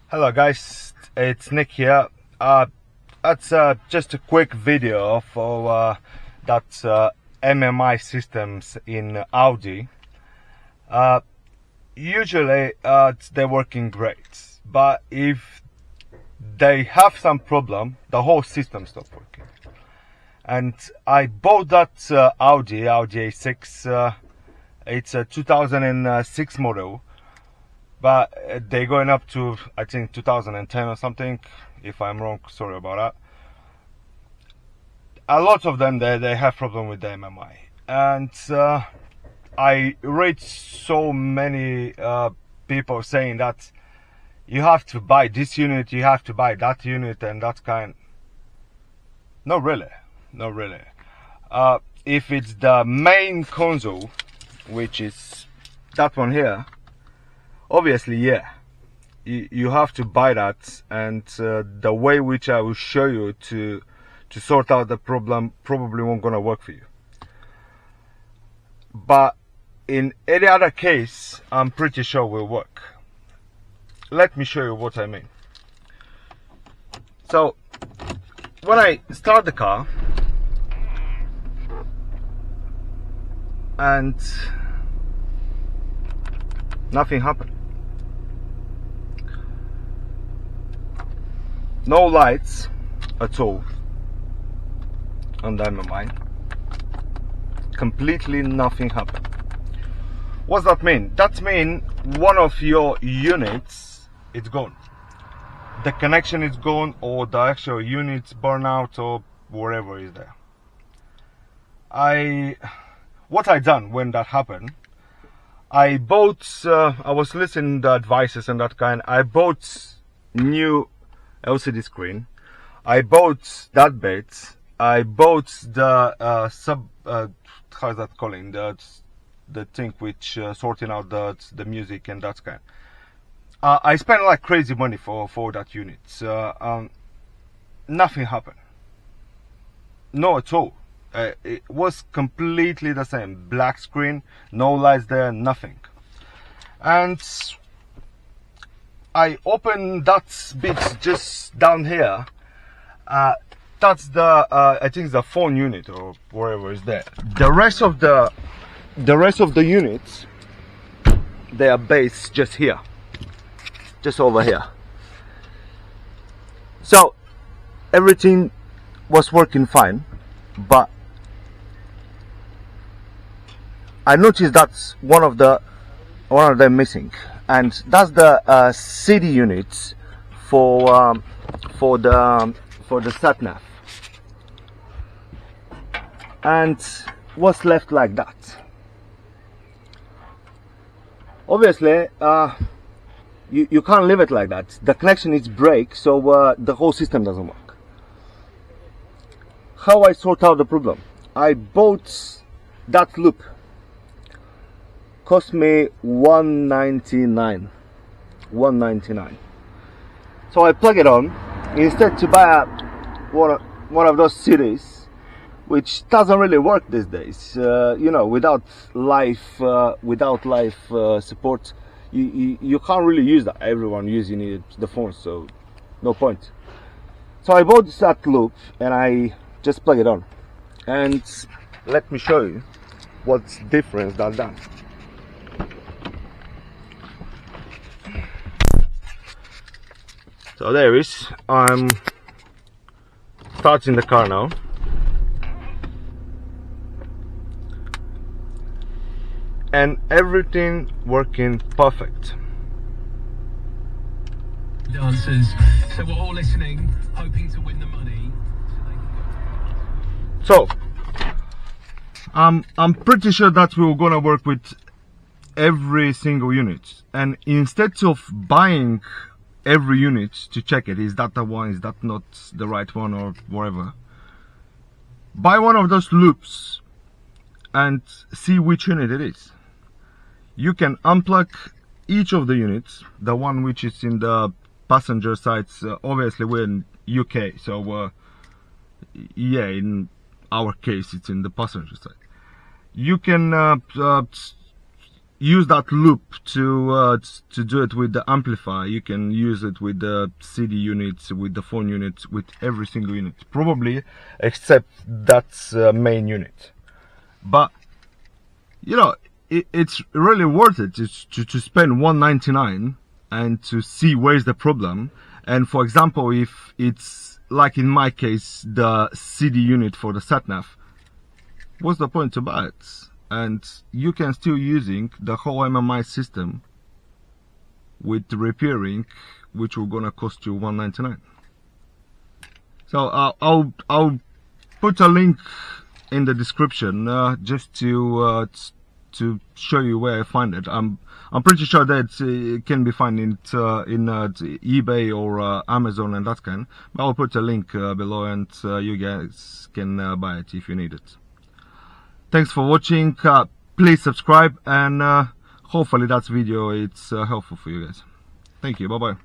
Hello guys, it's Nick here. That's just a quick video for that MMI systems in Audi. Usually they're working great, but if they have some problem, the whole system stops working. And I bought that Audi A6. It's a 2006 model. But they're going up to, I think, 2010 or something. If I'm wrong, sorry about that. A lot of them, they have problem with the MMI. And I read so many people saying that you have to buy this unit, you have to buy that unit and that kind. Not really, not really. If it's the main console, which is that one here, obviously, yeah, you have to buy that, and the way which I will show you to sort out the problem probably won't gonna work for you. But in any other case, I'm pretty sure will work. Let me show you what I mean. So when I start the car and nothing happened. No lights at all on the MMI. Completely nothing happened. What's that mean? That means one of your units is gone. The connection is gone, or the actual unit's burn out, or whatever is there. What I done when that happened, I bought, I was listening to advices and that kind. I bought new LCD screen. I bought that bit. I bought the how's that calling, the thing which sorting out the music and that kind. I spent like crazy money for that unit. Nothing happened. No at all. It was completely the same. Black screen, no lights there, nothing. And I opened that bit just down here. That's the I think the phone unit or wherever is there. The rest of the units, they are based just here, just over here. So everything was working fine, but I noticed that's one of them missing, and that's the CD units for the sat nav, and what's left like that. Obviously, you can't leave it like that. The connection is break, so the whole system doesn't work. How I sort out the problem? I bought that loop. Cost me $199. So I plug it on instead to buy one of those CDs, which doesn't really work these days. You know, without live support, you can't really use that. Everyone using the phone, so no point. So I bought that loop and I just plug it on, and let me show you what's difference that done. So there is. I'm starting the car now. And everything working perfect. Dancers, so we're all listening, hoping to win the money. So I'm pretty sure that we're gonna work with every single unit. And instead of buying every unit to check it, is that the one, is that not the right one, or whatever, buy one of those loops and see which unit it is. You can unplug each of the units, the one which is in the passenger side. Obviously we're in UK, so yeah, in our case it's in the passenger side. You can use that loop to do it with the amplifier. You can use it with the CD units, with the phone units, with every single unit, probably except that main unit. But you know, it's really worth it to spend $199 and to see where's the problem. And for example, if it's like in my case, the CD unit for the sat-nav, what's the point to buy it? And you can still using the whole MMI system with repairing, which will gonna cost you $199. So I'll put a link in the description just to show you where I find it. I'm pretty sure that it can be found in eBay or Amazon and that kind. But I'll put a link below, and you guys can buy it if you need it. Thanks for watching. Please subscribe, and hopefully that video it's helpful for you guys. Thank you. Bye bye.